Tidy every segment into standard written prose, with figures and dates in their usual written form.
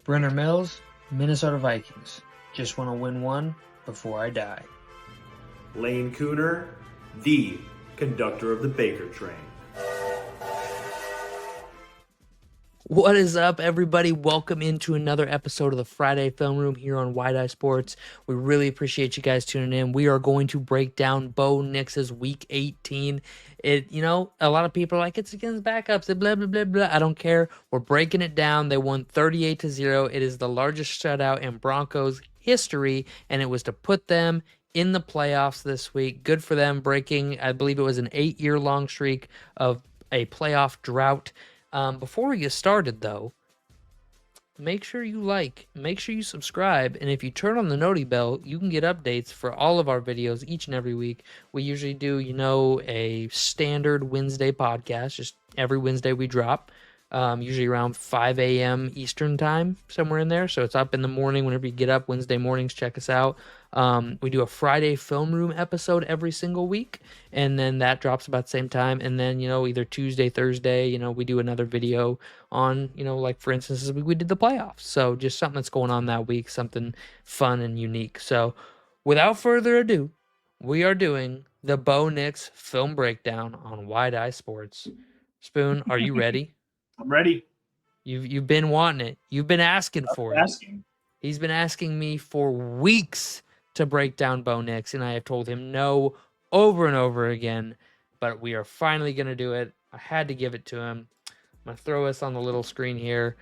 Brenner Mills, Minnesota Vikings. Just want to win one before I die. Lane Cooner, the conductor of the Baker train. What is up, everybody? Welcome into another episode of the Friday Film Room here on Wide Eye Sports. We really appreciate you guys tuning in. We are going to break down Bo Nix's Week 18. A lot of people are like, it's against backups, blah, blah, blah, blah. I don't care. We're breaking it down. They won 38-0. It is the largest shutout in Broncos history, and it was to put them in the playoffs this week. Good for them, breaking, I believe it was an 8-year-long streak of a playoff drought. Before we get started, though, make sure you make sure you subscribe, and if you turn on the noti bell, you can get updates for all of our videos each and every week. We usually do, a standard Wednesday podcast. Just every Wednesday we drop, usually around 5 a.m. Eastern time, somewhere in there. So it's up in the morning whenever you get up. Wednesday mornings, check us out. We do a Friday Film Room episode every single week, and then that drops about the same time. And then, either Tuesday, Thursday, we do another video on, like for instance, this week we did the playoffs. So just something that's going on that week, something fun and unique. So without further ado, we are doing the Bo Nix film breakdown on Wide Eye Sports. Spoon, are you ready? I'm ready. You've been wanting it. You've been asking for it. He's been asking me for weeks to break down Bo Nix, and I have told him no over and over again, but we are finally going to do it. I had to give it to him. I'm going to throw us on the little screen here.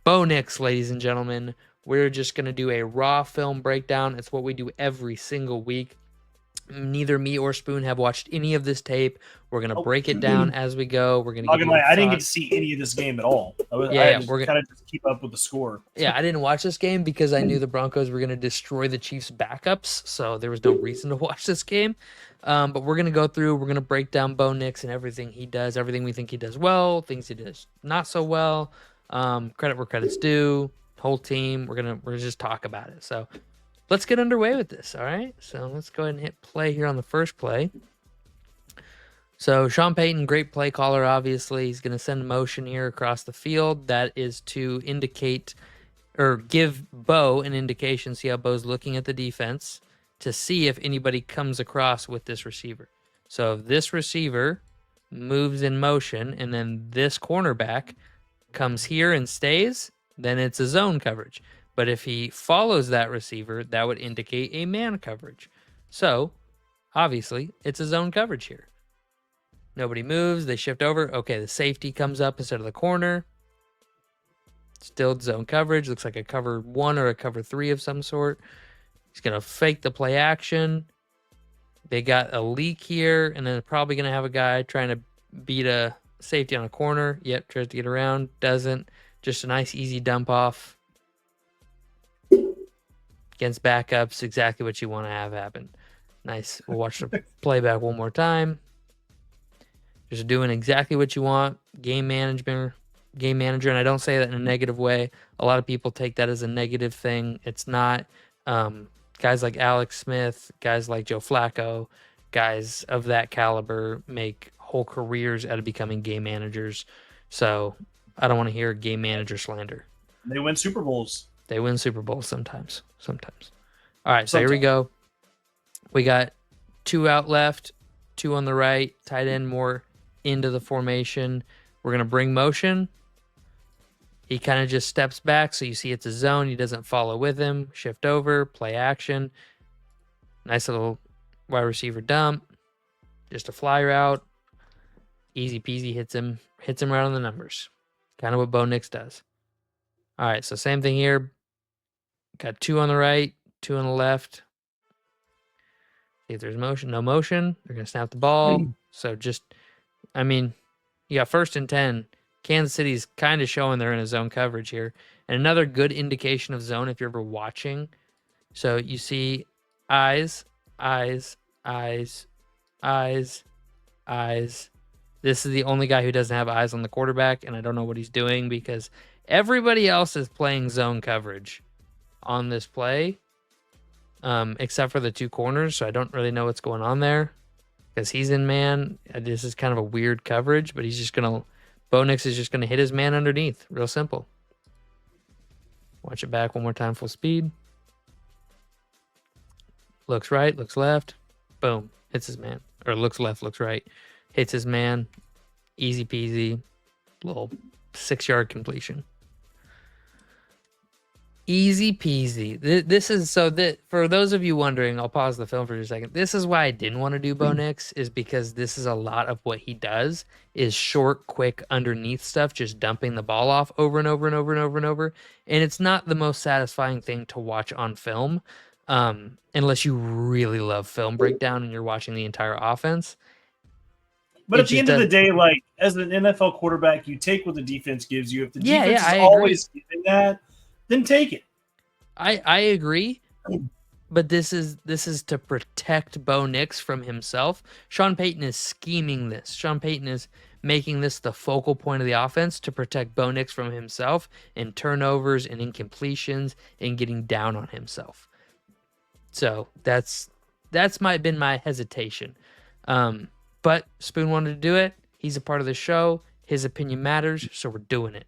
Bo Nix, ladies and gentlemen. We're just going to do a raw film breakdown. It's what we do every single week. Neither me or Spoon have watched any of this tape. We're going to break it down as we go. We're going to I didn't get to see any of this game at all. I had to kind of just keep up with the score. Yeah, I didn't watch this game because I knew the Broncos were going to destroy the Chiefs' backups, so there was no reason to watch this game. But we're going to go through. We're going to break down Bo Nix and everything he does, everything we think he does well, things he does not so well. Credit where credit's due. Whole team. We're gonna just talk about it. So let's get underway with this, all right? So let's go ahead and hit play here on the first play. So Sean Payton, great play caller, obviously. He's going to send a motion here across the field. That is to indicate or give Bo an indication, see how Bo's looking at the defense, to see if anybody comes across with this receiver. So if this receiver moves in motion and then this cornerback comes here and stays, then it's a zone coverage. But if he follows that receiver, that would indicate a man coverage. So, obviously, it's a zone coverage here. Nobody moves. They shift over. Okay, the safety comes up instead of the corner. Still zone coverage. Looks like a cover 1 or a cover 3 of some sort. He's going to fake the play action. They got a leak here, and then they're probably going to have a guy trying to beat a safety on a corner. Yep, tries to get around. Doesn't. Just a nice, easy dump off. Against backups, exactly what you want to have happen. Nice. We'll watch the playback one more time. Just doing exactly what you want. Game manager, and I don't say that in a negative way. A lot of people take that as a negative thing. It's not. Guys like Alex Smith, guys like Joe Flacco, guys of that caliber make whole careers out of becoming game managers. So I don't want to hear game manager slander. They win Super Bowls. They win Super Bowls sometimes. All right, so here we go. We got 2 out left, 2 on the right, tight end more into the formation. We're going to bring motion. He kind of just steps back, so you see it's a zone. He doesn't follow with him. Shift over, play action. Nice little wide receiver dump. Just a fly route. Easy peasy, hits him right on the numbers. Kind of what Bo Nix does. All right, so same thing here. Got 2 on the right, 2 on the left. See if there's motion. No motion. They're going to snap the ball. So you got 1st and 10. Kansas City's kind of showing they're in a zone coverage here. And another good indication of zone if you're ever watching. So you see eyes. This is the only guy who doesn't have eyes on the quarterback, and I don't know what he's doing because everybody else is playing zone coverage on this play, except for the 2 corners, so I don't really know what's going on there because he's in man. This is kind of a weird coverage, but Bo Nix is just going to hit his man underneath. Real simple. Watch it back one more time, full speed. Looks right, looks left. Boom. Hits his man. Or looks left, looks right. Hits his man. Easy peasy. Little 6-yard completion. Easy peasy. This is so that for those of you wondering, I'll pause the film for a second. This is why I didn't want to do Bo Nix, is because this is a lot of what he does is short, quick, underneath stuff, just dumping the ball off over and over and over and over and over. And it's not the most satisfying thing to watch on film, unless you really love film breakdown and you're watching the entire offense. But at the end of the day, like as an NFL quarterback, you take what the defense gives you. If the defense is always giving that, then take it. I agree, but this is to protect Bo Nix from himself. Sean Payton is scheming this. Sean Payton is making this the focal point of the offense to protect Bo Nix from himself and turnovers and incompletions and getting down on himself. So that's been my hesitation. But Spoon wanted to do it. He's a part of the show. His opinion matters, so we're doing it.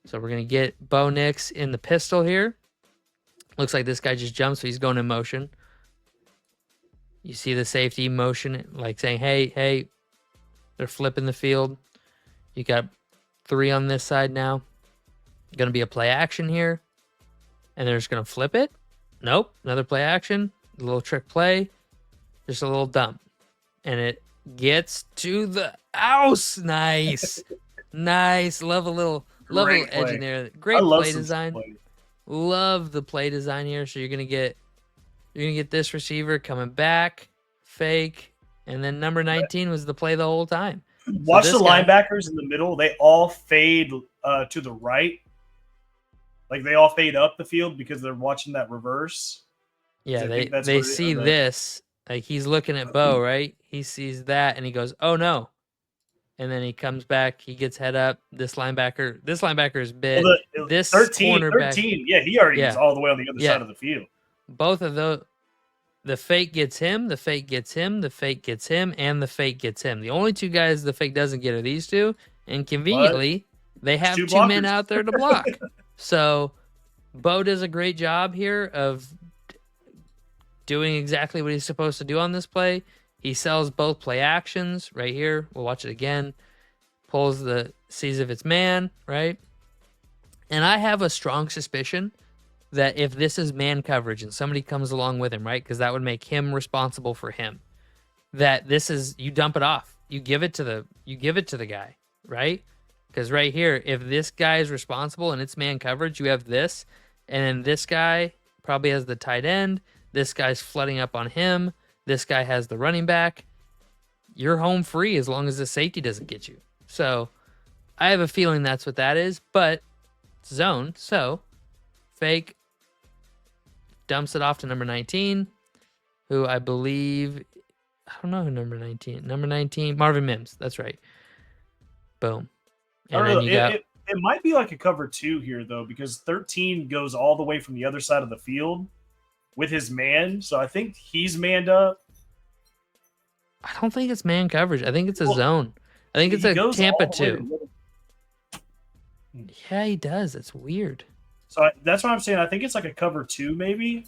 So we're going to get Bo Nix in the pistol here. Looks like this guy just jumped, so he's going in motion. You see the safety motion, like saying, hey, they're flipping the field. You got 3 on this side now. Going to be a play action here. And they're just going to flip it. Nope, another play action. A little trick play. Just a little dump. And it gets to the house. Nice. Nice. Love a little edge in there. Great play design. Love the play design here. So you're gonna get this receiver coming back, fake, and then number 19 was the play the whole time. Watch the linebackers in the middle. They all fade to the right. Like they all fade up the field because they're watching that reverse. Yeah, they see this. Like he's looking at Bo, right? He sees that and he goes, "Oh no." And then he comes back. He gets head up. This linebacker is bit. Well, this 13, cornerback, 13. Yeah, he already is all the way on the other side of the field. Both of those, the fake gets him, the fake gets him, the fake gets him, and the fake gets him. The only 2 guys the fake doesn't get are these 2. And conveniently, they have 2 men out there to block. So Bo does a great job here of doing exactly what he's supposed to do on this play. He sells both play actions right here. We'll watch it again. Sees if it's man, right? And I have a strong suspicion that if this is man coverage and somebody comes along with him, right? Because that would make him responsible for him. That this is, you dump it off. You give it to the guy, right? Because right here, if this guy is responsible and it's man coverage, you have this. And then this guy probably has the tight end. This guy's flooding up on him. This guy has the running back. You're home free as long as the safety doesn't get you. So I have a feeling that's what that is, but it's zone. So fake dumps it off to number 19, who I believe, I don't know who number 19, Marvin Mims. That's right. Boom. And then it might be like a cover 2 here though, because 13 goes all the way from the other side of the field with his man, so I think he's manned up. I don't think it's man coverage. I think it's a zone. I think it's a Tampa 2. Yeah, he does. It's weird. So that's what I'm saying. I think it's like a cover 2, maybe.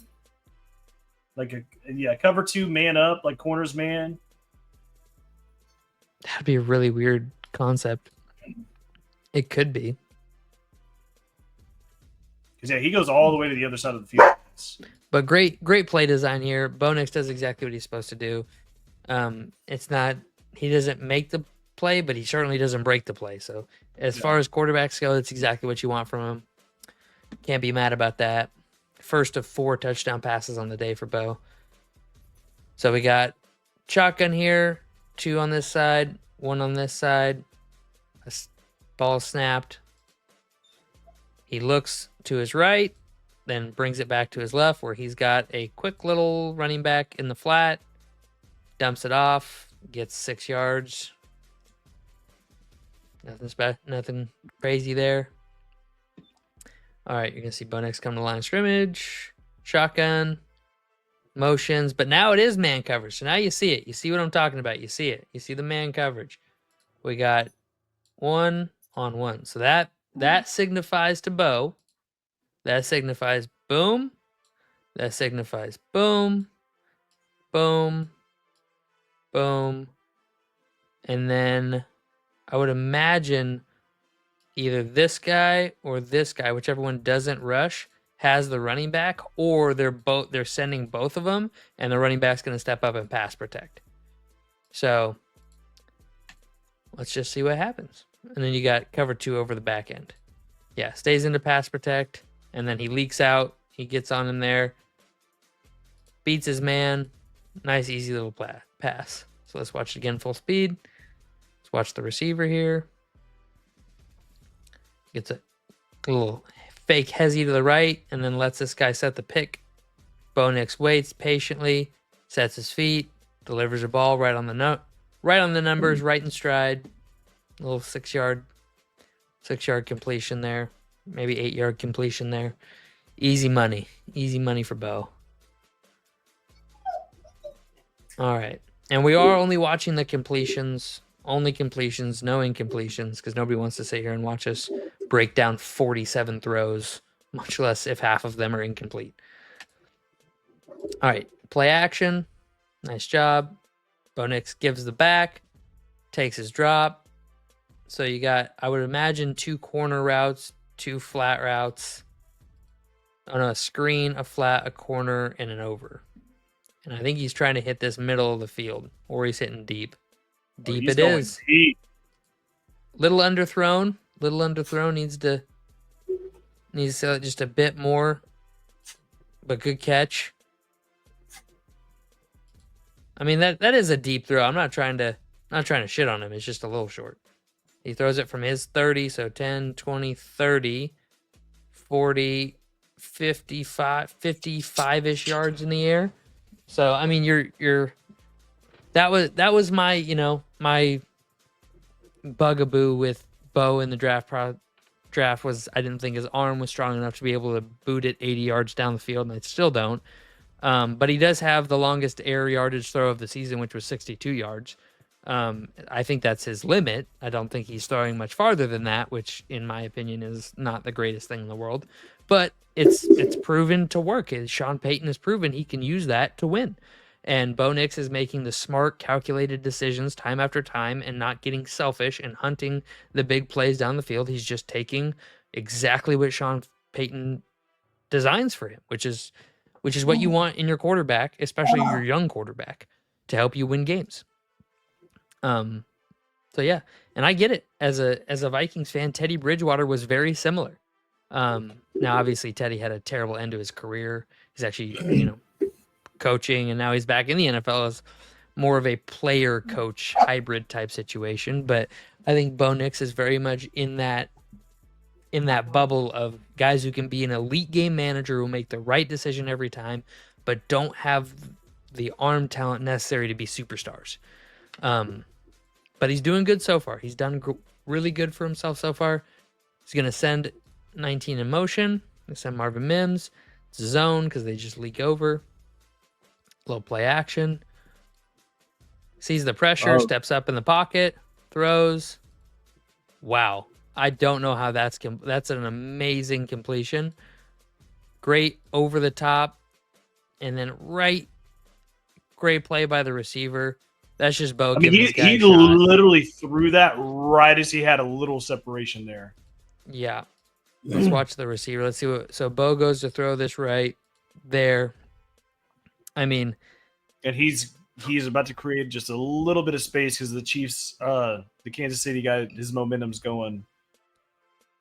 Cover 2, man up, like corners man. That'd be a really weird concept. It could be. Because he goes all the way to the other side of the field. But great play design here. Bo Nix does exactly what he's supposed to do. It's not, he doesn't make the play, but he certainly doesn't break the play. So as far as quarterbacks go, that's exactly what you want from him. Can't be mad about that. First of 4 touchdown passes on the day for Bo. So we got shotgun here, 2 on this side, 1 on this side. Ball snapped. He looks to his right, then brings it back to his left where he's got a quick little running back in the flat, dumps it off, gets 6 yards. Nothing crazy there. All right, you're going to see Bo Nix come to line of scrimmage, shotgun, motions, but now it is man coverage. So now you see it. You see what I'm talking about. You see it. You see the man coverage. We got 1-on-1. So that signifies to Bo That signifies boom. That signifies boom, boom, boom. And then I would imagine either this guy or this guy, whichever one doesn't rush, has the running back, or they're sending both of them, and the running back's going to step up and pass protect. So let's just see what happens. And then you got cover 2 over the back end. Yeah, stays into pass protect, and then he leaks out. He gets on him there, beats his man. Nice, easy little pass. So let's watch it again full speed. Let's watch the receiver here. Gets a little fake hezzy to the right, and then lets this guy set the pick. Bo Nix waits patiently, sets his feet, delivers a ball right on the numbers, right in stride. A little 6-yard completion there, maybe 8-yard completion there. Easy money for Bo. All right, and we are only watching the completions. Only completions, no incompletions, because nobody wants to sit here and watch us break down 47 throws, much less if half of them are incomplete. All right, play action. Nice job. Bo Nix gives the back, takes his drop. So you got, I would imagine, 2 corner routes, 2 flat routes. Oh no, a screen, a flat, a corner, and an over. And I think he's trying to hit this middle of the field, or he's hitting deep. Deep it is. Deep. Little underthrown. Needs to just a bit more. But good catch. I mean, that is a deep throw. I'm not trying to shit on him. It's just a little short. He throws it from his 30, so 10, 20, 30, 40, 55-ish yards in the air. So I mean, that was my, my bugaboo with Bo in the draft was I didn't think his arm was strong enough to be able to boot it 80 yards down the field, and I still don't. But he does have the longest air yardage throw of the season, which was 62 yards. I think that's his limit. I don't think he's throwing much farther than that, which in my opinion is not the greatest thing in the world. But it's proven to work. Sean Payton has proven he can use that to win. And Bo Nix is making the smart, calculated decisions time after time and not getting selfish and hunting the big plays down the field. He's just taking exactly what Sean Payton designs for him, which is what you want in your quarterback, especially your young quarterback, to help you win games. So yeah, and I get it. As a Vikings fan, Teddy Bridgewater was very similar. Now obviously Teddy had a terrible end to his career. He's actually, coaching, and now he's back in the NFL as more of a player coach hybrid type situation. But I think Bo Nix is very much in that bubble of guys who can be an elite game manager who make the right decision every time, but don't have the arm talent necessary to be superstars. But he's doing good so far. He's done really good for himself so far. He's going to send 19 in motion. He'll send Marvin Mims. It's zone because they just leak over. Little play action. Sees the pressure, steps up in the pocket, throws. Wow. I don't know how that's an amazing completion. Great over the top. And then great play by the receiver. That's just Bo giving this guy a shot. He literally threw that right as he had a little separation there. Yeah. Let's watch the receiver. Let's see so Bo goes to throw this right there. I mean, and he's about to create just a little bit of space because the Chiefs, the Kansas City guy, his momentum's going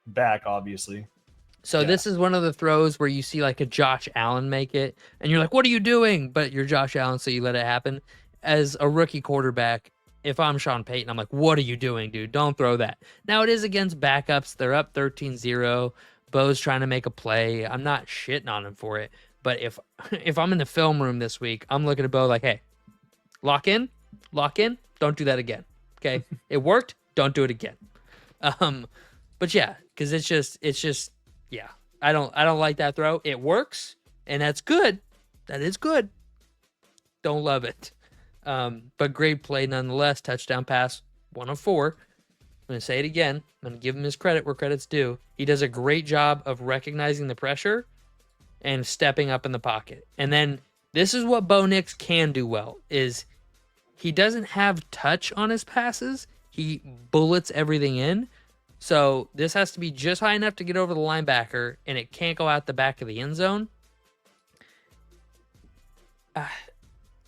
back, obviously. So this is one of the throws where you see like a Josh Allen make it, and you're like, "What are you doing?" But you're Josh Allen, so you let it happen. As a rookie quarterback, if I'm Sean Payton, I'm like, "What are you doing, dude? Don't throw that." Now it is against backups. They're up 13-0. Bo's trying to make a play. I'm not shitting on him for it. But if I'm in the film room this week, I'm looking at Bo like, hey, lock in, don't do that again. Okay, it worked, don't do it again. But yeah, because it's just yeah, I don't like that throw. It works, and that's good. That is good. Don't love it. But great play nonetheless. Touchdown pass, 1 of 4. going to say it again. I'm going to give him his credit where credit's due. He does a great job of recognizing the pressure and stepping up in the pocket. And then this is what Bo Nix can do well, is he doesn't have touch on his passes. He bullets everything in. So this has to be just high enough to get over the linebacker, and it can't go out the back of the end zone.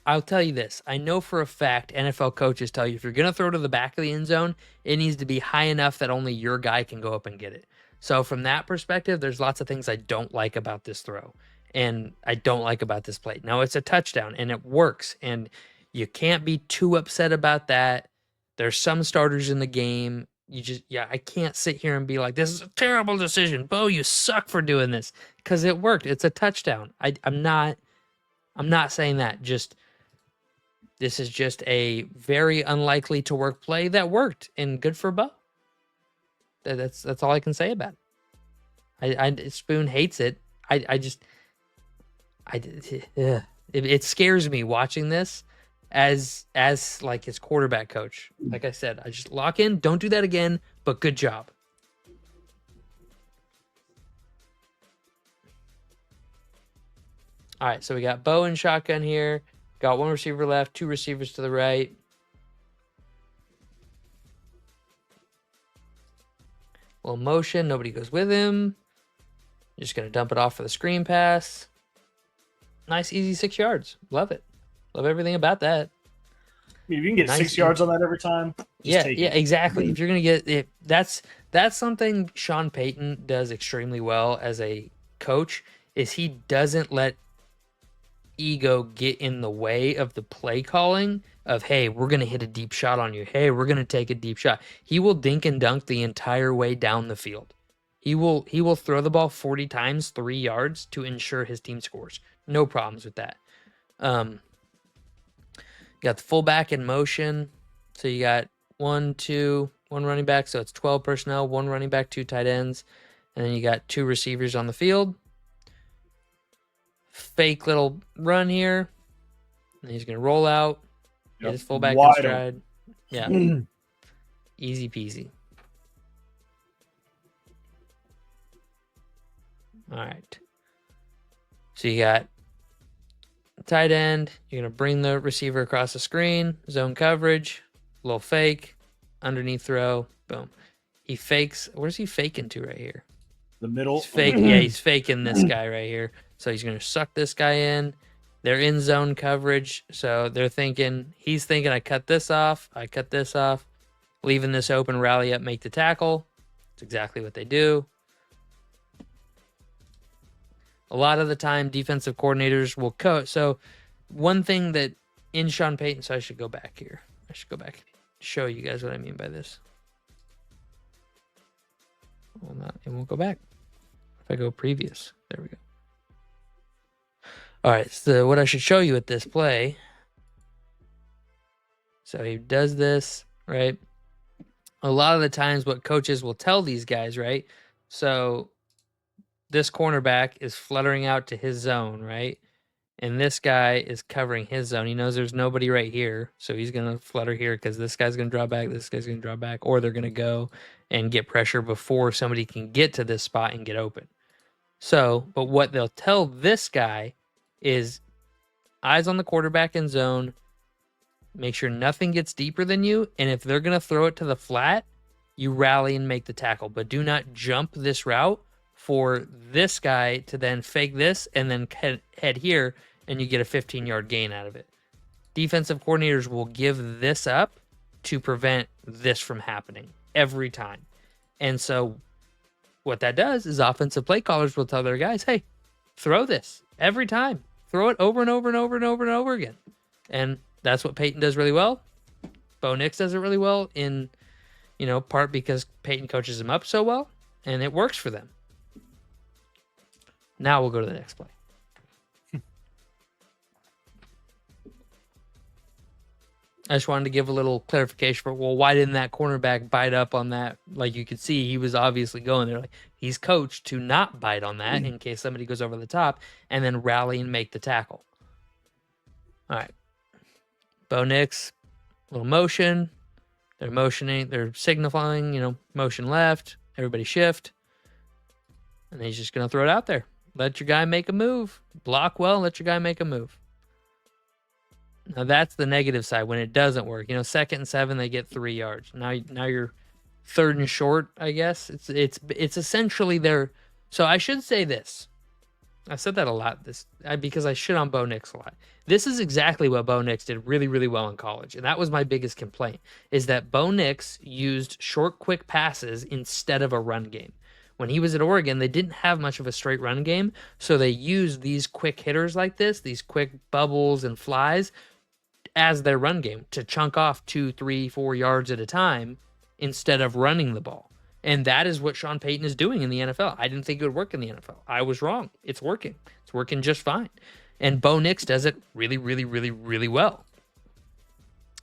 I'll tell you this. I know for a fact NFL coaches tell you if you're going to throw to the back of the end zone, it needs to be high enough that only your guy can go up and get it. So from that perspective, there's lots of things I don't like about this throw, and I don't like about this play. Now, it's a touchdown, and it works, and you can't be too upset about that. There's some starters in the game. I can't sit here and be like, this is a terrible decision. Bo, you suck for doing this, because it worked. It's a touchdown. I'm not saying that. This is just a very unlikely to work play that worked, and good for Bo. That's all I can say about it. Spoon hates it. It scares me watching this as like his quarterback coach. Like I said, I just lock in, don't do that again, but good job. All right, so we got Bo in shotgun here. Got one receiver left, two receivers to the right. Little motion, nobody goes with him. Just going to dump it off for the screen pass. Nice, easy 6 yards. Love it. Love everything about that. I mean, if you can get 6 yards on that every time, yeah, exactly. If you're going to get it, that's something Sean Payton does extremely well as a coach, is he doesn't let ego get in the way of the play calling of, hey, we're going to hit a deep shot on you. Hey, we're going to take a deep shot. He will dink and dunk the entire way down the field. He will throw the ball 40 times, 3 yards to ensure his team scores. No problems with that. You got the fullback in motion. So you got one running back. So it's 12 personnel, 1 running back, 2 tight ends. And then you got 2 receivers on the field. Fake little run here. And he's going to roll out. Get his fullback in stride. Yeah. Easy peasy. All right. So you got tight end. You're going to bring the receiver across the screen. Zone coverage. A little fake. Underneath throw. Boom. He fakes. Where's he faking to right here? The middle. He's faking. Yeah, he's faking this guy right here. So he's going to suck this guy in. They're in zone coverage. So he's thinking, I cut this off. Leaving this open, rally up, make the tackle. That's exactly what they do. A lot of the time, defensive coordinators will coach. So one thing that in Sean Payton, so I should go back here. Show you guys what I mean by this. It won't go back. If I go previous, there we go. All right, so what I should show you at this play. So he does this, right? A lot of the times what coaches will tell these guys, right? So this cornerback is fluttering out to his zone, right? And this guy is covering his zone. He knows there's nobody right here, so he's going to flutter here because this guy's going to draw back, this guy's going to draw back, or they're going to go and get pressure before somebody can get to this spot and get open. So, but what they'll tell this guy is eyes on the quarterback in zone, make sure nothing gets deeper than you, and if they're going to throw it to the flat, you rally and make the tackle. But do not jump this route for this guy to then fake this and then head here, and you get a 15-yard gain out of it. Defensive coordinators will give this up to prevent this from happening every time. And so what that does is offensive play callers will tell their guys, hey, throw this every time. Throw it over and over and over and over and over again. And that's what Payton does really well. Bo Nix does it really well in, part because Payton coaches him up so well, and it works for them. Now we'll go to the next play. I just wanted to give a little clarification for, why didn't that cornerback bite up on that? Like you could see, he was obviously going there. Like he's coached to not bite on that in case somebody goes over the top and then rally and make the tackle. All right. Bo Nix, little motion. They're motioning, they're signifying, motion left, everybody shift. And he's just going to throw it out there. Let your guy make a move. Block well, let your guy make a move. Now that's the negative side when it doesn't work. 2nd and 7, they get 3 yards. Now you're 3rd and short, I guess. It's essentially their. So I should say this. I said that a lot because I shit on Bo Nix a lot. This is exactly what Bo Nix did really, really well in college. And that was my biggest complaint, is that Bo Nix used short, quick passes instead of a run game. When he was at Oregon, they didn't have much of a straight run game, so they used these quick hitters like this, these quick bubbles and flies, as their run game to chunk off 2, 3, 4 yards at a time instead of running the ball. And that is what Sean Payton is doing in the NFL. I didn't think it would work in the NFL. I was wrong. It's working. It's working just fine. And Bo Nix does it really, really, really, really well.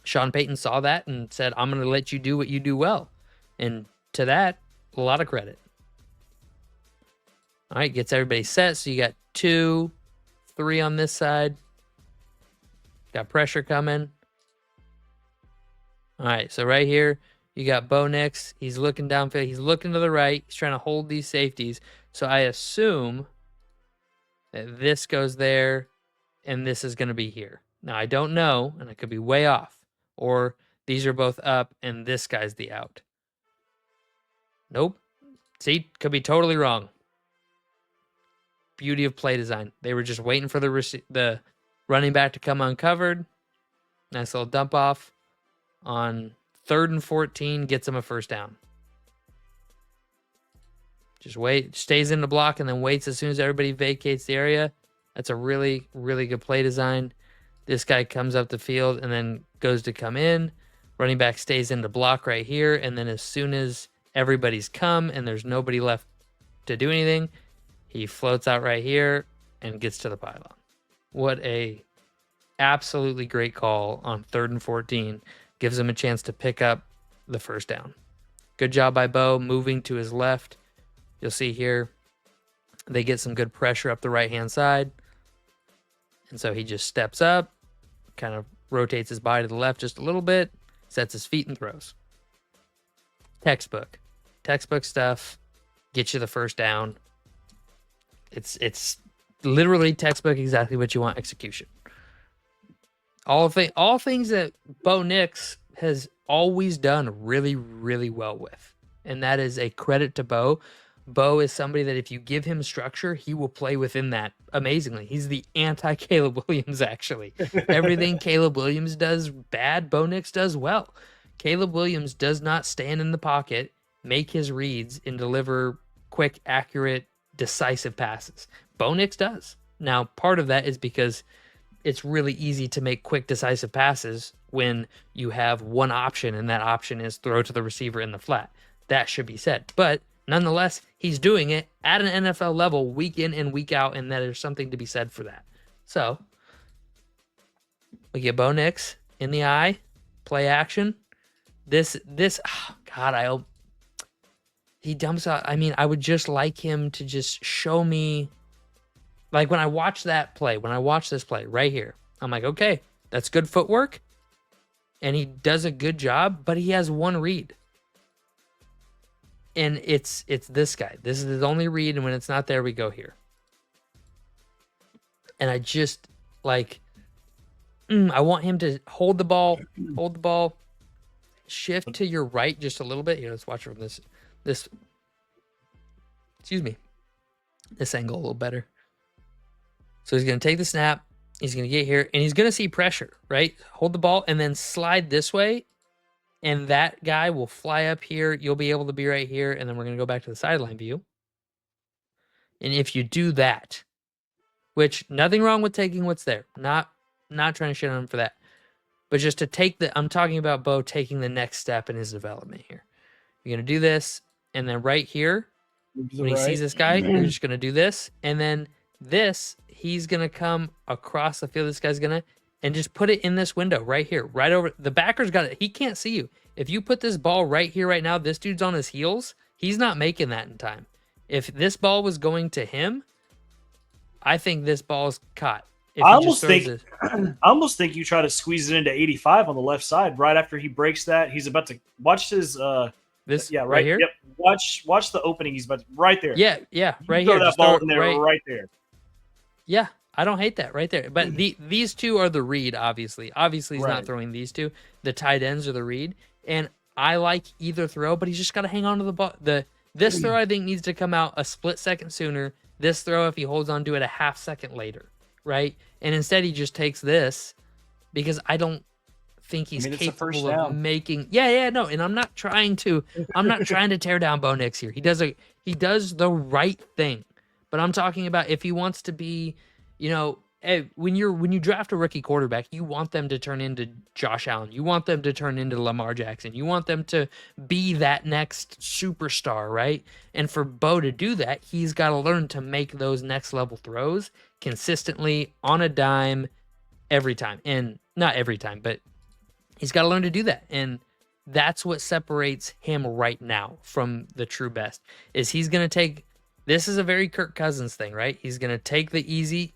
Sean Payton saw that and said, I'm going to let you do what you do well. And to that, a lot of credit. All right, gets everybody set. So you got 2, 3 on this side. Got pressure coming. All right, so right here, you got Bo Nix. He's looking downfield. He's looking to the right. He's trying to hold these safeties. So I assume that this goes there and this is going to be here. Now, I don't know, and I could be way off. Or these are both up and this guy's the out. Nope. See, could be totally wrong. Beauty of play design. They were just waiting for the running back to come uncovered. Nice little dump off on 3rd and 14, gets him a first down. Just wait, stays in the block and then waits as soon as everybody vacates the area. That's a really, really good play design. This guy comes up the field and then goes to come in. Running back stays in the block right here. And then as soon as everybody's come and there's nobody left to do anything, he floats out right here and gets to the pylon. What a absolutely great call on 3rd and 14. Gives him a chance to pick up the first down. Good job by Bo moving to his left. You'll see here they get some good pressure up the right-hand side. And so he just steps up, kind of rotates his body to the left just a little bit, sets his feet and throws. Textbook stuff. Get you the first down. It's literally textbook, exactly what you want. Execution. All things that Bo Nix has always done really, really well with. And that is a credit to Bo. Bo is somebody that if you give him structure, he will play within that amazingly. He's the anti-Caleb Williams, actually. Everything Caleb Williams does bad, Bo Nix does well. Caleb Williams does not stand in the pocket, make his reads, and deliver quick, accurate, decisive passes. Bo Nix does. Now, part of that is because it's really easy to make quick, decisive passes when you have one option, and that option is throw to the receiver in the flat. That should be said. But nonetheless, he's doing it at an NFL level week in and week out, and there's something to be said for that. So, we get Bo Nix in the eye, play action. He dumps out. I mean, I would just like him to just show me. Like when I watch this play right here, I'm like, okay, that's good footwork. And he does a good job, but he has one read. And it's this guy. This is his only read, and when it's not there, we go here. And I just, I want him to hold the ball, shift to your right just a little bit. Here, let's watch from this angle a little better. So he's going to take the snap. He's going to get here, and he's going to see pressure, right? Hold the ball and then slide this way, and that guy will fly up here. You'll be able to be right here, and then we're going to go back to the sideline view. And if you do that, which nothing wrong with taking what's there. Not trying to shit on him for that. But just to I'm talking about Bo taking the next step in his development here. You're going to do this, and then right here, when he sees this guy, you're just going to do this, and then this, he's going to come across the field. This guy's going to, and just put it in this window right here, right over. The backer's got it. He can't see you. If you put this ball right here, right now, this dude's on his heels. He's not making that in time. If this ball was going to him, I think this ball's caught. if he just throws it. I almost think you try to squeeze it into 85 on the left side right after he breaks that. He's about to watch his this right here. Yep. Watch the opening. He's about to, right there. Yeah, right here. Throw that Just ball throw in there, right there. Yeah, I don't hate that right there. But these two are the read, obviously. Obviously, he's not throwing these two. The tight ends are the read, and I like either throw, but he's just got to hang on to the ball. This throw I think needs to come out a split second sooner. This throw, if he holds on to it a half second later, right? And instead he just takes this because I don't think he's capable of making. No. And I'm not trying to tear down Bo Nix here. He does the right thing, but I'm talking about if he wants to be, when you draft a rookie quarterback, you want them to turn into Josh Allen. You want them to turn into Lamar Jackson. You want them to be that next superstar, right? And for Bo to do that, he's got to learn to make those next level throws consistently on a dime every time. And not every time, but he's got to learn to do that. And that's what separates him right now from the true best. Is he's going to take, this is a very Kirk Cousins thing, right? He's going to take the easy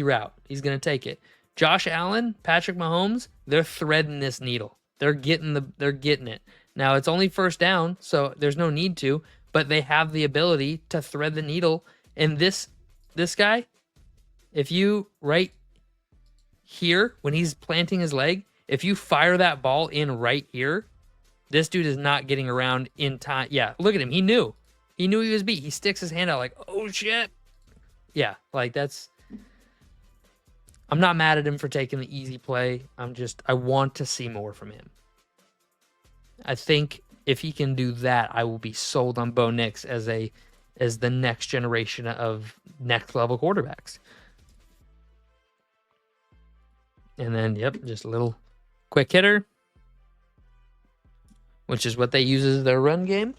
route. He's going to take it. Josh Allen, Patrick Mahomes, they're threading this needle. They're getting it. Now it's only first down, so there's no need to, but they have the ability to thread the needle. And this guy, if you right here when he's planting his leg, if you fire that ball in right here, this dude is not getting around in time. Yeah, look at him. He knew he was beat. He sticks his hand out like, oh shit. Yeah, like that's. I'm not mad at him for taking the easy play. I want to see more from him. I think if he can do that, I will be sold on Bo Nix as the next generation of next level quarterbacks. And then, just a little quick hitter, which is what they use as their run game,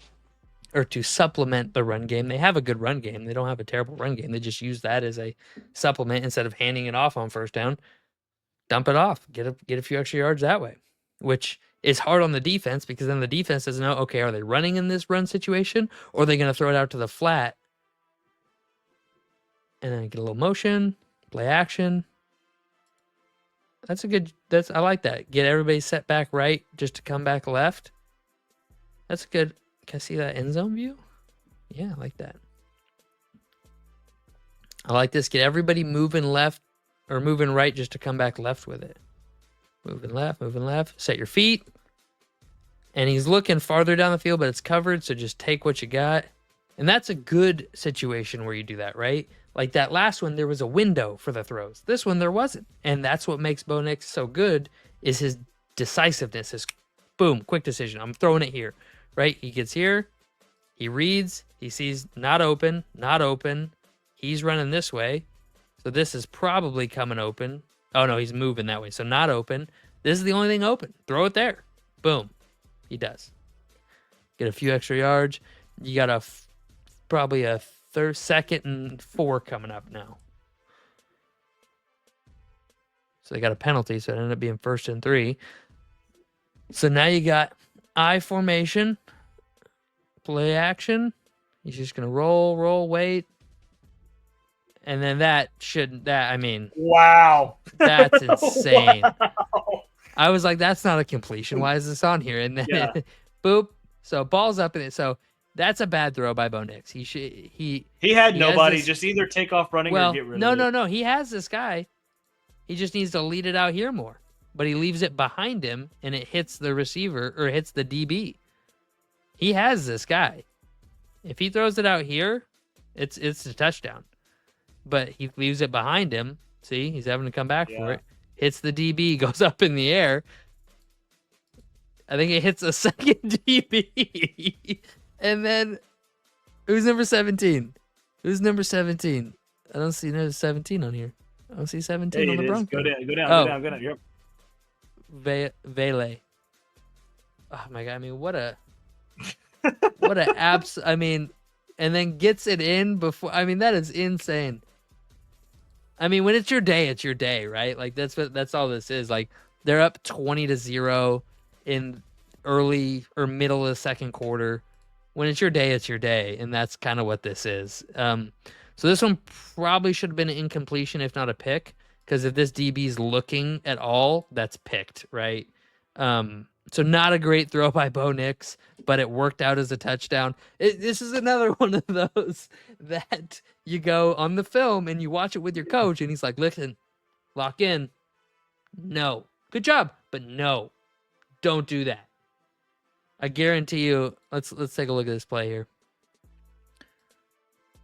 or to supplement the run game. They have a good run game. They don't have a terrible run game. They just use that as a supplement instead of handing it off on first down. Dump it off. Get a few extra yards that way, which is hard on the defense because then the defense doesn't know, okay, are they running in this run situation or are they going to throw it out to the flat? And then get a little motion, play action. I like that. Get everybody set back right just to come back left. That's good. Can I see that end zone view? Yeah, I like that. I like this. Get everybody moving left or moving right just to come back left with it. Moving left. Set your feet. And he's looking farther down the field, but it's covered, so just take what you got. And that's a good situation where you do that, right? Like that last one, there was a window for the throws. This one, there wasn't. And that's what makes Bo Nix so good is his decisiveness, his boom, quick decision. I'm throwing it here, right? He gets here. He reads. He sees not open. He's running this way. So this is probably coming open. Oh, no, he's moving that way. So not open. This is the only thing open. Throw it there. Boom. He does. Get a few extra yards. You got probably a second and 4 coming up now. So they got a penalty, so it ended up being 1st and 3. So now you got I formation, play action. He's just going to roll, wait. And then wow. That's insane. Wow. I was like, that's not a completion. Why is this on here? And then boop. So ball's up in it. So that's a bad throw by Bo Nix. He had nobody. Just either take off running or get rid of it. No. He has this guy. He just needs to lead it out here more. But he leaves it behind him, and it hits the receiver or hits the DB. He has this guy. If he throws it out here, it's a touchdown. But he leaves it behind him. See, he's having to come back for it. Hits the DB, goes up in the air. I think it hits a second DB. And then, who's number 17? Who's number 17? I don't see number 17 on here. I don't see 17 on the Broncos. Go down. Yep. Vele. Oh my God! I mean, what a and then gets it in before. I mean, that is insane. I mean, when it's your day, right? Like that's all this is. Like they're up 20-0 in early or middle of the second quarter. When it's your day, and that's kind of what this is. So this one probably should have been an incompletion, if not a pick. because if this DB's looking at all, that's picked, right? So not a great throw by Bo Nix, but it worked out as a touchdown. This is another one of those that you go on the film and you watch it with your coach, and he's like, listen, lock in. No. Good job, but no. Don't do that. I guarantee you, let's take a look at this play here.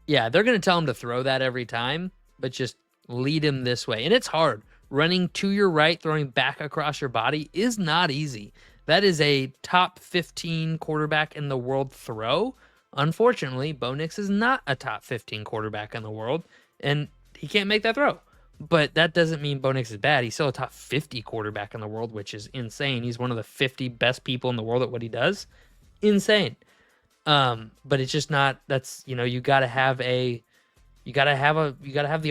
Yeah, they're going to tell him to throw that every time, but just lead him this way. And it's hard. Running to your right, throwing back across your body is not easy. That is a top 15 quarterback in the world throw. Unfortunately, Bo Nix is not a top 15 quarterback in the world, and he can't make that throw. But that doesn't mean Bo Nix is bad. He's still a top 50 quarterback in the world, which is insane. He's one of the 50 best people in the world at what he does. Insane. But it's just not, that's, you gotta have the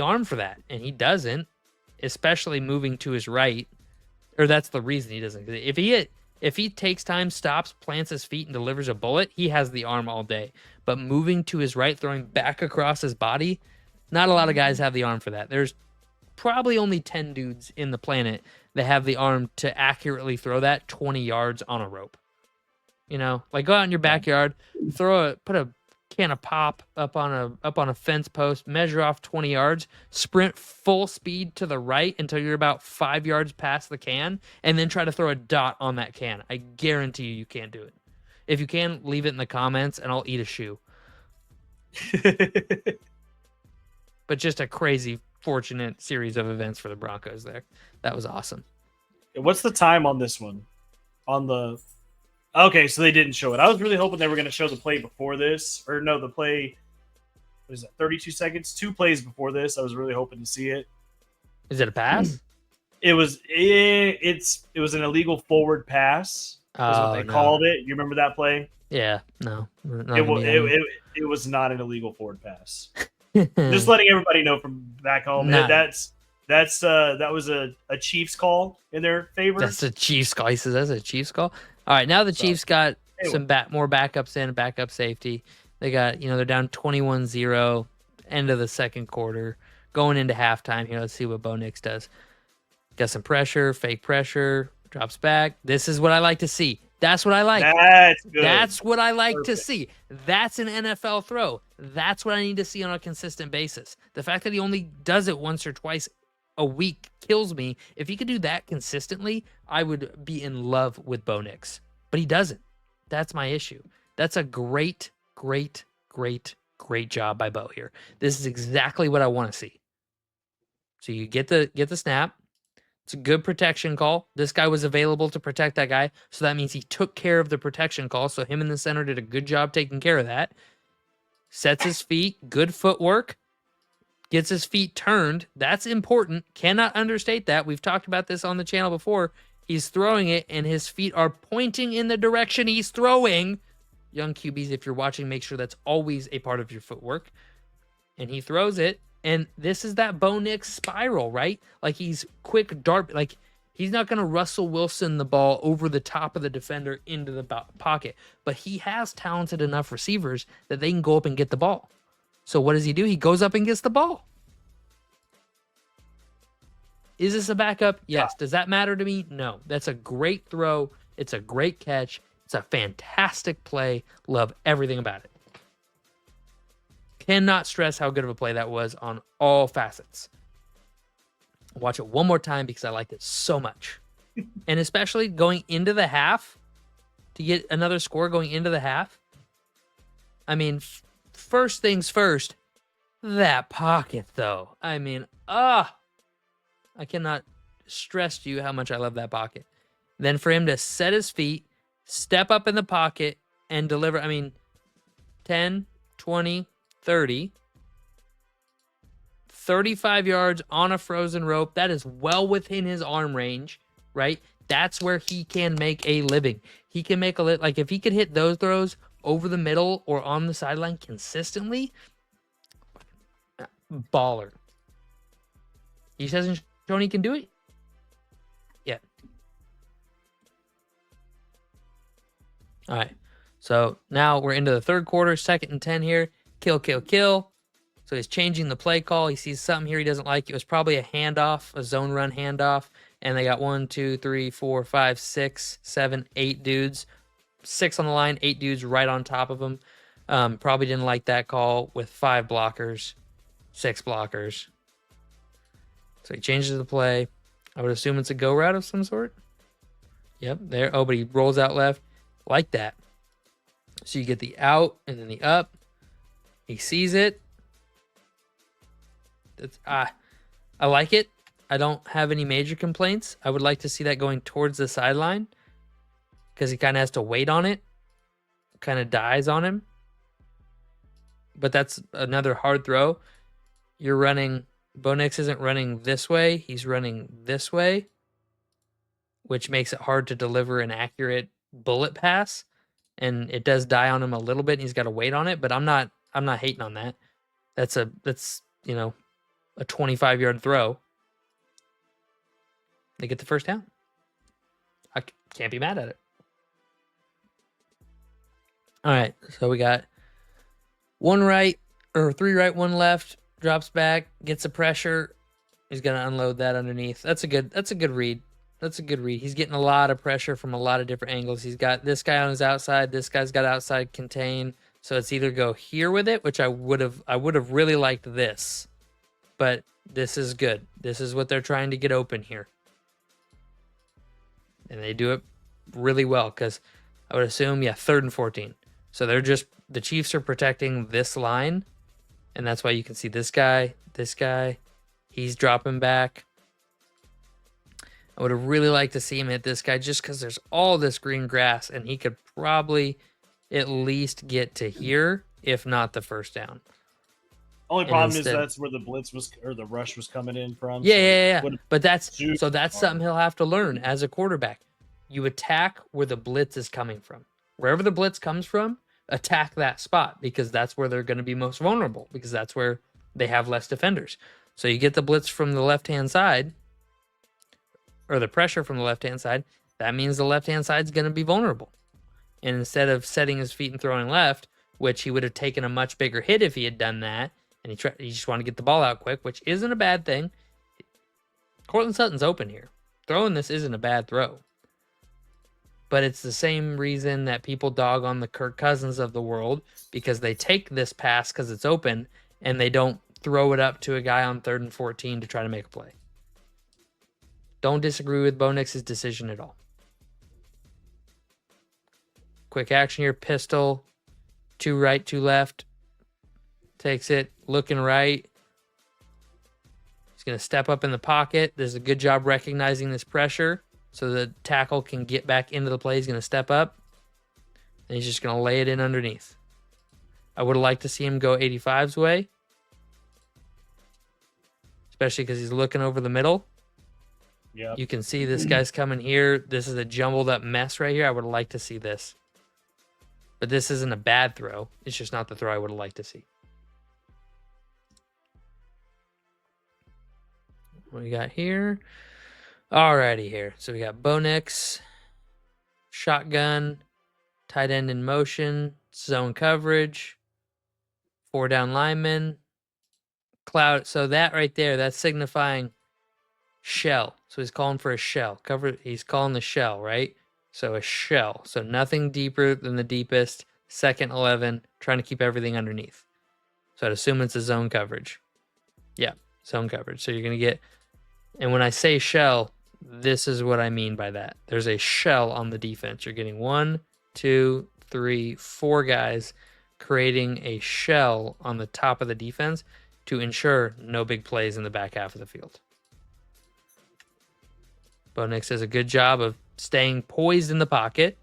arm for that. And he doesn't, especially moving to his right, or that's the reason he doesn't. If he takes time, stops, plants his feet and delivers a bullet, he has the arm all day. But moving to his right, throwing back across his body, not a lot of guys have the arm for that. There's probably only 10 dudes in the planet that have the arm to accurately throw that 20 yards on a rope. Like go out in your backyard, put a can of pop up on a fence post, measure off 20 yards, sprint full speed to the right until you're about 5 yards past the can, and then try to throw a dot on that can. I guarantee you can't do it. If you can, leave it in the comments and I'll eat a shoe. But just a crazy fortunate series of events for the Broncos there. That was awesome. What's the time on this one? Okay, so they didn't show it. I was really hoping they were going to show the play before this. Or no, the play, what is that, 32 seconds? 2 plays before this. I was really hoping to see it. Is it a pass? It was an illegal forward pass. Is what they called it. You remember that play? Yeah, no. It was not an illegal forward pass. Just letting everybody know from back home. That was a Chiefs call in their favor. That's a Chiefs call. He says that's a Chiefs call. All right, now the Chiefs got some more backups in, backup safety. They got, they're down 21-0, end of the second quarter, going into halftime here. Let's see what Bo Nix does. Got some pressure, fake pressure, drops back. This is what I like to see. That's what I like. That's good. That's what I like to see. That's an NFL throw. That's what I need to see on a consistent basis. The fact that he only does it once or twice a week kills me. If he could do that consistently, I would be in love with Bo Nix. But he doesn't. That's my issue. That's a great, great, great, great job by Bo here. This is exactly what I want to see. So you get the snap. It's a good protection call. This guy was available to protect that guy, so that means he took care of the protection call. So him and the center did a good job taking care of that. Sets his feet, good footwork. Gets his feet turned. That's important. Cannot understate that. We've talked about this on the channel before. He's throwing it, and his feet are pointing in the direction he's throwing. Young QBs, if you're watching, make sure that's always a part of your footwork. And he throws it, and this is that Bo Nix spiral, right? Like he's quick dart. Like he's not going to Russell Wilson the ball over the top of the defender into the pocket. But he has talented enough receivers that they can go up and get the ball. So what does he do? He goes up and gets the ball. Is this a backup? Yes. Does that matter to me? No. That's a great throw. It's a great catch. It's a fantastic play. Love everything about it. Cannot stress how good of a play that was on all facets. I'll watch it one more time because I liked it so much. And especially going into the half, to get another score going into the half. I mean, first things first, that pocket, though. I mean, I cannot stress to you how much I love that pocket. Then for him to set his feet, step up in the pocket, and deliver, 10, 20, 30, 35 yards on a frozen rope. That is well within his arm range, right? That's where he can make a living. He can make like if he could hit those throws over the middle or on the sideline consistently, baller. He hasn't shown he can do it yet. All right. So now we're into the third quarter, 2nd and 10 here. Kill. So he's changing the play call. He sees something here he doesn't like. It was probably a handoff, a zone run handoff. And they got 1, 2, 3, 4, 5, 6, 7, 8 dudes. 6 on the line, 8 dudes right on top of him. Probably didn't like that call with 5 blockers, 6 blockers. So he changes the play. I would assume it's a go route of some sort. Yep, there. Oh, but he rolls out left like that. So you get the out and then the up. He sees it. I like it. I don't have any major complaints. I would like to see that going towards the sideline because he kind of has to wait on it. Kind of dies on him. But that's another hard throw. You're running... Bo Nix isn't running this way. He's running this way, which makes it hard to deliver an accurate bullet pass. And it does die on him a little bit, and he's got to wait on it. But I'm not hating on that. That's a 25-yard throw. They get the first down. I can't be mad at it. All right, so we got 3 right, 1 left. Drops back, gets the pressure. He's gonna unload that underneath. That's a good read. That's a good read. He's getting a lot of pressure from a lot of different angles. He's got this guy on his outside. This guy's got outside contain. So it's either go here with it, which I would have really liked this, but this is good. This is what they're trying to get open here, and they do it really well because I would assume 3rd and 14. So the Chiefs are protecting this line. And that's why you can see this guy, he's dropping back. I would have really liked to see him hit this guy just because there's all this green grass and he could probably at least get to here, if not the first down. Only problem is that's where the blitz was, or the rush was coming in from. Yeah. But that's something he'll have to learn as a quarterback. You attack where the blitz is coming from. Wherever the blitz comes from, attack that spot because that's where they're going to be most vulnerable because that's where they have less defenders. So you get the blitz from the left-hand side or the pressure from the left-hand side. That means the left-hand side is going to be vulnerable. And instead of setting his feet and throwing left, which he would have taken a much bigger hit if he had done that, and he just wanted to get the ball out quick, which isn't a bad thing. Cortland Sutton's open here. Throwing this isn't a bad throw. But it's the same reason that people dog on the Kirk Cousins of the world because they take this pass because it's open and they don't throw it up to a guy on 3rd and 14 to try to make a play. Don't disagree with Bo Nix's decision at all. Quick action here, pistol, 2 right, 2 left. Takes it, looking right. He's going to step up in the pocket. Does a good job recognizing this pressure. So the tackle can get back into the play. He's going to step up. And he's just going to lay it in underneath. I would have liked to see him go 85's way. Especially because he's looking over the middle. Yeah. You can see this guy's coming here. This is a jumbled up mess right here. I would have liked to see this. But this isn't a bad throw. It's just not the throw I would have liked to see. What we got here? Alrighty here. So we got Bo Nix, shotgun, tight end in motion, zone coverage, 4 down linemen, cloud. So that right there, that's signifying shell. So he's calling for a shell. He's calling the shell, right? So a shell. So nothing deeper than the deepest. 2nd 11, trying to keep everything underneath. So I'd assume it's a zone coverage. Yeah, zone coverage. So you're going to get, and when I say shell, this is what I mean by that. There's a shell on the defense. You're getting 1, 2, 3, 4 guys creating a shell on the top of the defense to ensure no big plays in the back half of the field. Bo Nix does a good job of staying poised in the pocket,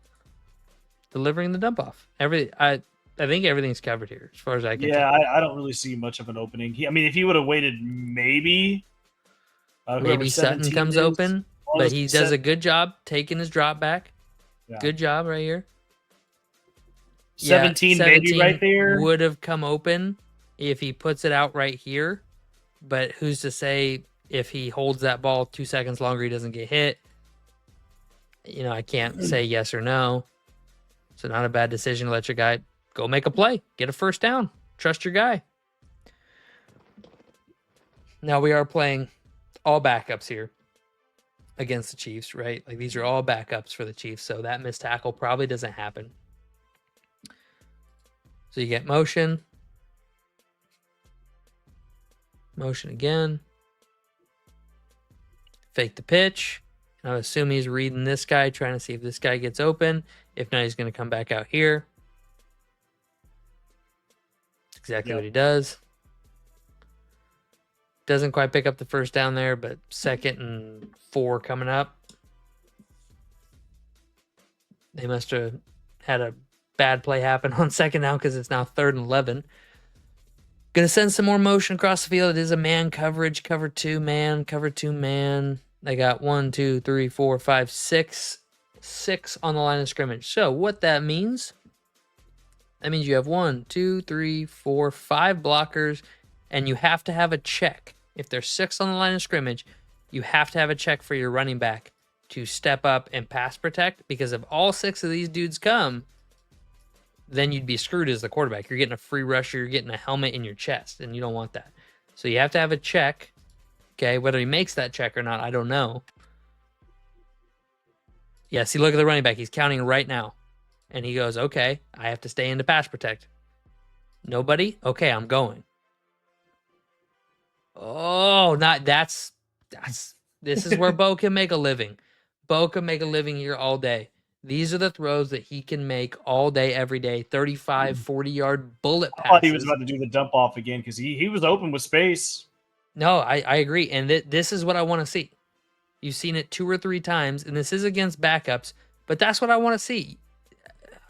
delivering the dump off. I think everything's covered here as far as I can tell. I don't really see much of an opening. If he would have waited, maybe Sutton comes open, but he does a good job taking his drop back. Yeah. Good job right here. 17 maybe right there. Would have come open if he puts it out right here, but who's to say if he holds that ball 2 seconds longer, he doesn't get hit? I can't say yes or no. So not a bad decision to let your guy go make a play, get a first down. Trust your guy. Now we are playing all backups here against the Chiefs, right? Like these are all backups for the Chiefs, so that missed tackle probably doesn't happen. So you get motion. Motion again. Fake the pitch. I assume he's reading this guy, trying to see if this guy gets open. If not, he's going to come back out here. That's exactly what he does. Doesn't quite pick up the first down there, but 2nd and 4 coming up. They must have had a bad play happen on 2nd down because it's now 3rd and 11. Going to send some more motion across the field. It is a man coverage, cover 2 man, cover 2 man. They got 1, 2, 3, 4, 5, 6 on the line of scrimmage. So what that means you have 1, 2, 3, 4, 5 blockers, and you have to have a check. If there's 6 on the line of scrimmage, you have to have a check for your running back to step up and pass protect, because if all 6 of these dudes come, then you'd be screwed as the quarterback. You're getting a free rusher, you're getting a helmet in your chest, and you don't want that. So you have to have a check. Okay, whether he makes that check or not, I don't know. Yeah, see, look at the running back. He's counting right now. And he goes, okay, I have to stay into pass protect. Nobody? Okay, I'm going. Oh, this is where Bo can make a living. Bo can make a living here all day. These are the throws that he can make all day, every day. 35, 40-yard bullet passes. I thought he was about to do the dump off again because he was open with space. No, I agree. And this is what I want to see. You've seen it 2 or 3 times, and this is against backups, but that's what I want to see.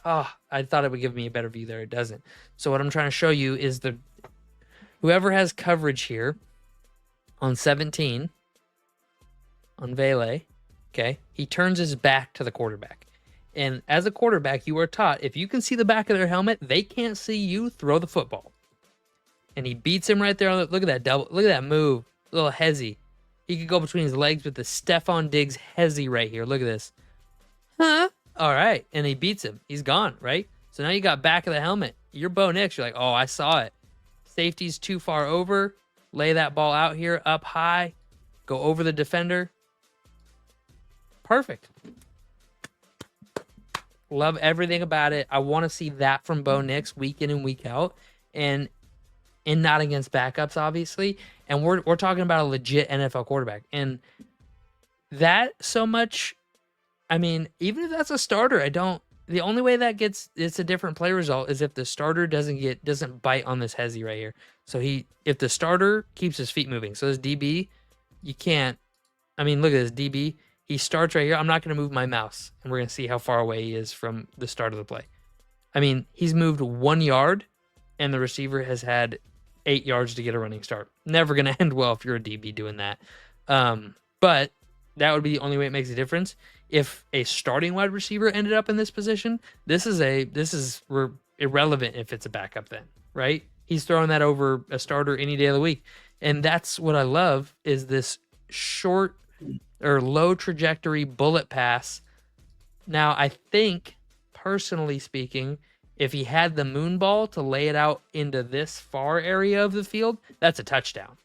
Oh, I thought it would give me a better view there. It doesn't. So what I'm trying to show you is whoever has coverage here on 17, on Vele, okay, he turns his back to the quarterback. And as a quarterback, you are taught, if you can see the back of their helmet, they can't see you throw the football. And he beats him right there. Look at that double. Look at that move. A little hezzy. He could go between his legs with the Stephon Diggs hezzy right here. Look at this. Huh? All right. And he beats him. He's gone, right? So now you got back of the helmet. You're Bo Nix. You're like, oh, I saw it. Safety's too far over. Lay that ball out here up high. Go over the defender. Perfect. Love everything about it. I want to see that from Bo Nix week in and week out. And not against backups, obviously. And we're talking about a legit NFL quarterback. And that so much, I mean, even if that's a starter, the only way that it's a different play result is if the starter doesn't bite on this hezzy right here. So if the starter keeps his feet moving. So this DB, you can't, I mean, look at this DB. He starts right here. I'm not going to move my mouse, and we're going to see how far away he is from the start of the play. I mean, he's moved 1 yard, and the receiver has had 8 yards to get a running start. Never going to end well if you're a DB doing that. But that would be the only way it makes a difference. If a starting wide receiver ended up in this position, this is irrelevant if it's a backup then, right? He's throwing that over a starter any day of the week. And that's what I love is this short or low trajectory bullet pass. Now, I think, personally speaking, if he had the moon ball to lay it out into this far area of the field, that's a touchdown.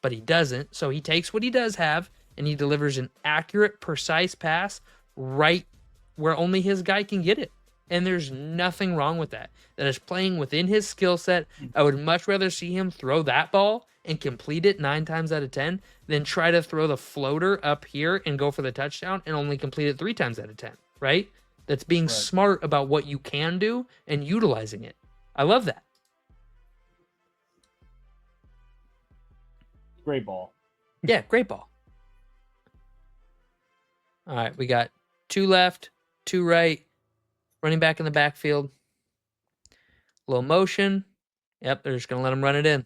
But he doesn't, so he takes what he does have, and he delivers an accurate, precise pass right where only his guy can get it. And there's nothing wrong with that. That is playing within his skill set. I would much rather see him throw that ball and complete it 9 times out of 10 than try to throw the floater up here and go for the touchdown and only complete it 3 times out of 10, right? That's being smart about what you can do and utilizing it. I love that. Great ball. Yeah, great ball. All right, we got 2 left, 2 right, running back in the backfield. Low motion. Yep, they're just going to let him run it in.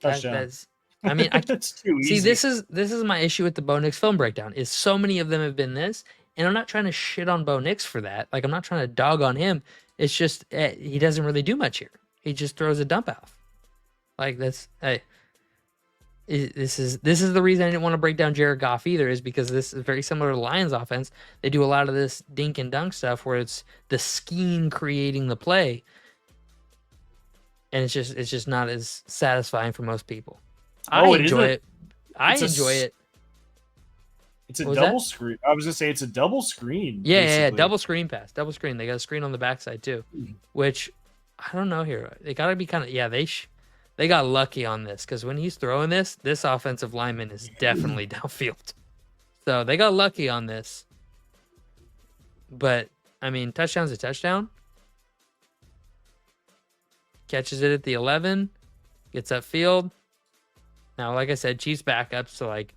Touchdown. I mean, That's too easy. See, this is my issue with the Bo Nix film breakdown. Is so many of them have been this, and I'm not trying to shit on Bo Nix for that. Like, I'm not trying to dog on him. It's just he doesn't really do much here. He just throws a dump off. Like this is the reason I didn't want to break down Jared Goff either, is because this is very similar to Lions offense. They do a lot of this dink and dunk stuff where it's the scheme creating the play. and it's just not as satisfying for most people. Oh, I enjoy it. I it's a enjoy s- it. It's a What was double that? screen. I was gonna say it's a double screen. Yeah. Basically. Double screen pass. Double screen. They got a screen on the backside too, which I don't know here. They got to be kind of they got lucky on this because when he's throwing this offensive lineman is definitely downfield. So they got lucky on this. But I mean, touchdown's a touchdown. Catches it at the 11, gets upfield. Now, like I said, Chiefs backup. So like,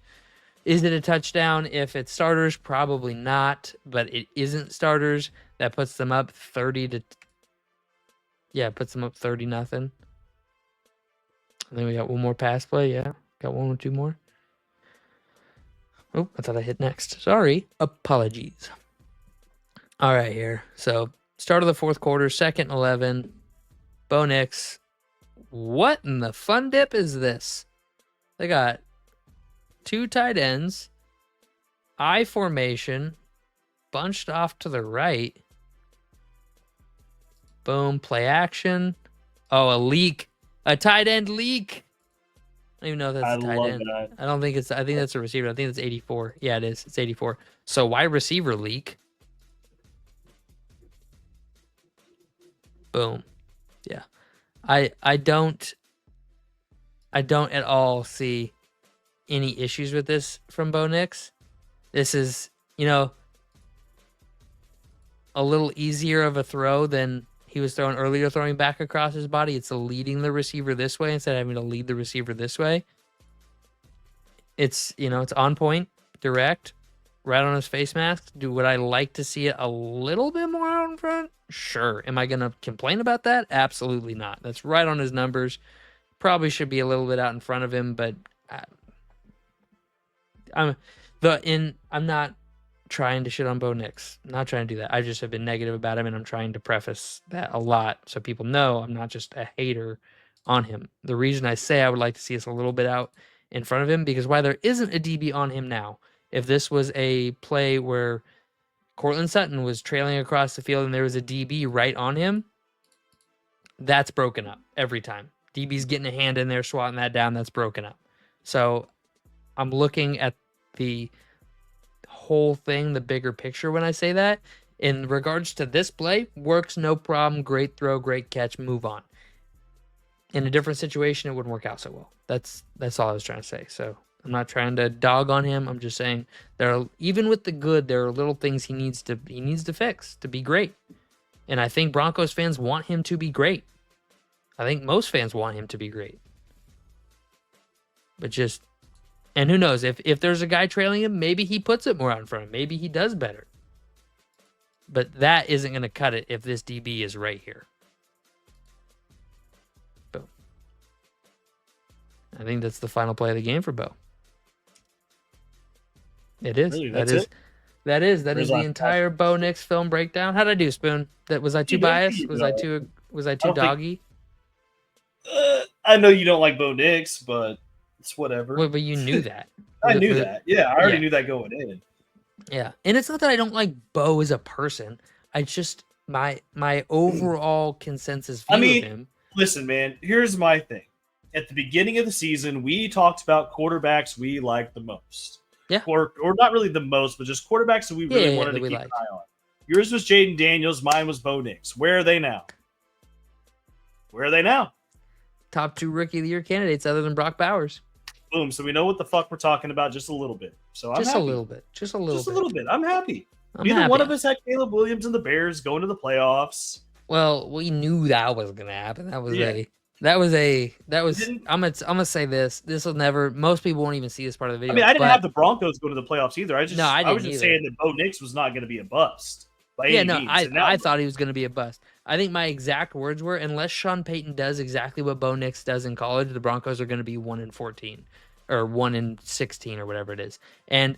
is it a touchdown if it's starters? Probably not, but it isn't starters. That puts them up 30-0. Puts them up 30-0. And then we got one more pass play. Yeah, got one or two more. Oh, I thought I hit next. Sorry. Apologies. All right, here. So, start of the fourth quarter, 2nd and 11. Bo Nix. What in the fun dip is this? They got 2 tight ends, I formation, bunched off to the right. Boom, play action. Oh, a leak. A tight end leak. I don't even know if that's a tight end. That. I don't think it's, I think that's a receiver. I think it's 84. Yeah, it is. It's 84. So wide receiver leak. Boom. Yeah. I don't at all see any issues with this from Bo Nix. This is, a little easier of a throw than he was throwing earlier, throwing back across his body. It's leading the receiver this way instead of having to lead the receiver this way. It's, it's on point, direct, right on his face mask. Would I like to see it a little bit more out in front? Sure. Am I going to complain about that? Absolutely not. That's right on his numbers. Probably should be a little bit out in front of him, but I'm not trying to shit on Bo Nix. I'm not trying to do that. I just have been negative about him, and I'm trying to preface that a lot so people know I'm not just a hater on him. The reason I say I would like to see us a little bit out in front of him, because while there isn't a DB on him now, if this was a play where Cortland Sutton was trailing across the field and there was a DB right on him, that's broken up every time. DB's getting a hand in there, swatting that down, that's broken up. So I'm looking at the whole thing, the bigger picture when I say that. In regards to this play, works, no problem, great throw, great catch, move on. In a different situation, it wouldn't work out so well. That's all I was trying to say. So I'm not trying to dog on him. I'm just saying even with the good, there are little things he needs to fix to be great. And I think Broncos fans want him to be great. I think most fans want him to be great. But and who knows, if there's a guy trailing him, maybe he puts it more out in front of him. Maybe he does better. But that isn't going to cut it if this DB is right here. Boom. I think that's the final play of the game for Bo. It is. Really, That is the entire Bo Nix film breakdown. How'd I do, Spoon? Was I too biased? Was I too doggy? I know you don't like Bo Nix, but it's whatever. Wait, but you knew that. I knew that. Yeah, I already knew that going in. Yeah, and it's not that I don't like Bo as a person. I just my overall consensus view of him. Listen, man. Here's my thing. At the beginning of the season, we talked about quarterbacks we liked the most. Yeah. Or not really the most, but just quarterbacks that we really wanted to keep an eye on. Yours was Jaden Daniels. Mine was Bo Nix. Where are they now? Top 2 rookie of the year candidates other than Brock Bowers. Boom. So we know what the fuck we're talking about just a little bit. So I'm happy. A little bit. Just a little bit. I'm happy. Neither one of us had Caleb Williams and the Bears going to the playoffs. Well, we knew that was going to happen. I'm gonna say this. This will never. Most people won't even see this part of the video. I mean, I didn't have the Broncos go to the playoffs either. I was just either. saying that Bo Nix was not going to be a bust. I thought he was going to be a bust. I think my exact words were, unless Sean Payton does exactly what Bo Nix does in college, the Broncos are going to be 1-14 or 1-16 or whatever it is. And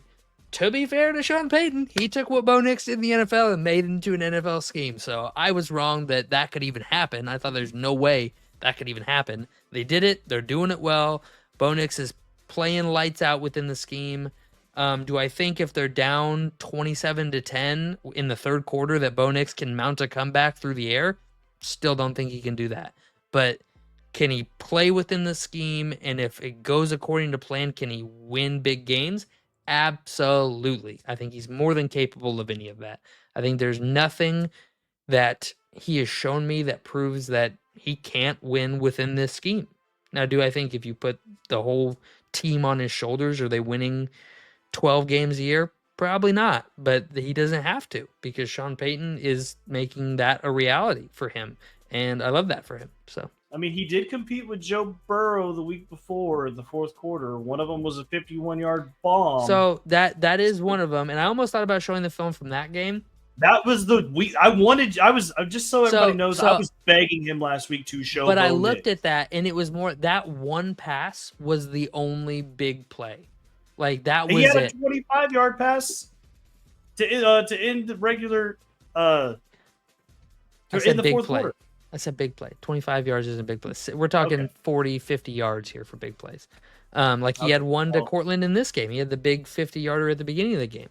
to be fair to Sean Payton, he took what Bo Nix did in the NFL and made it into an NFL scheme. So I was wrong that could even happen. I thought there's no way that could even happen. They did it. They're doing it well. Bo Nix is playing lights out within the scheme. Do I think if they're down 27-10 in the third quarter that Bo Nix can mount a comeback through the air? Still don't think he can do that. But Can he play within the scheme? And if it goes according to plan, can he win big games? Absolutely. I think he's more than capable of any of that. I think there's nothing that he has shown me that proves that he can't win within this scheme. Now, do I think if you put the whole team on his shoulders, are they winning 12 games a year? Probably not, but he doesn't have to because Sean Payton is making that a reality for him. And I love that for him. So, I mean, he did compete with Joe Burrow the week before the fourth quarter. One of them was a 51-yard bomb. So that is one of them. And I almost thought about showing the film from that game. That was the week I was just so everybody knows. I was begging him last week to show. But Bo I looked Nix. at that, and it was more that one pass was the only big play. Like that was he had it. a 25-yard pass to end the regular. I said in the big fourth play. quarter. I said big play. 25 yards isn't big play. We're talking 40, 50 yards here for big plays. Like he had one to Cortland in this game. He had the big 50-yarder at the beginning of the game,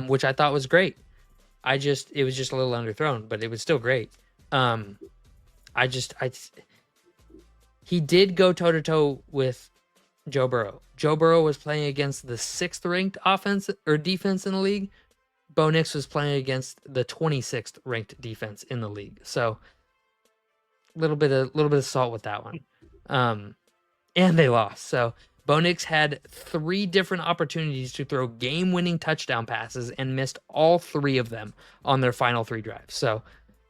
which I thought was great. It was just a little underthrown, but it was still great. He did go toe-to-toe with Joe Burrow. Joe Burrow was playing against the 6th ranked offense or defense in the league. Bo Nix was playing against the 26th ranked defense in the league. So a little bit of salt with that one. And they lost. So Bo Nix had 3 different opportunities to throw game-winning touchdown passes and missed all 3 of them on their final 3 drives. So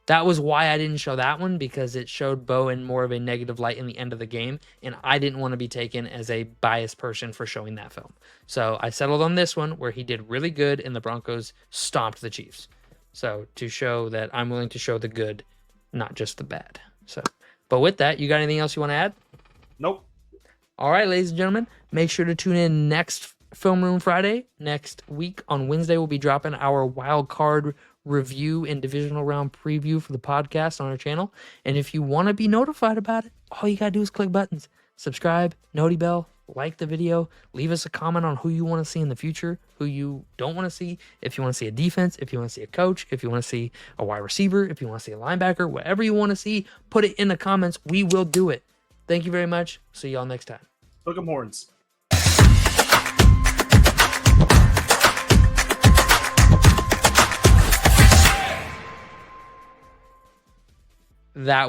that was why I didn't show that one, because it showed Bo in more of a negative light in the end of the game, and I didn't want to be taken as a biased person for showing that film. So I settled on this one where he did really good and the Broncos stomped the Chiefs. So to show that I'm willing to show the good, not just the bad. So, but with that, you got anything else you want to add? Nope. All right, ladies and gentlemen, make sure to tune in next Film Room Friday. Next week on Wednesday, we'll be dropping our wild card review and divisional round preview for the podcast on our channel. And if you want to be notified about it, all you got to do is click buttons. Subscribe, noti bell, like the video, leave us a comment on who you want to see in the future, who you don't want to see, if you want to see a defense, if you want to see a coach, if you want to see a wide receiver, if you want to see a linebacker, whatever you want to see, put it in the comments. We will do it. Thank you very much. See y'all next time. Hook 'em horns. That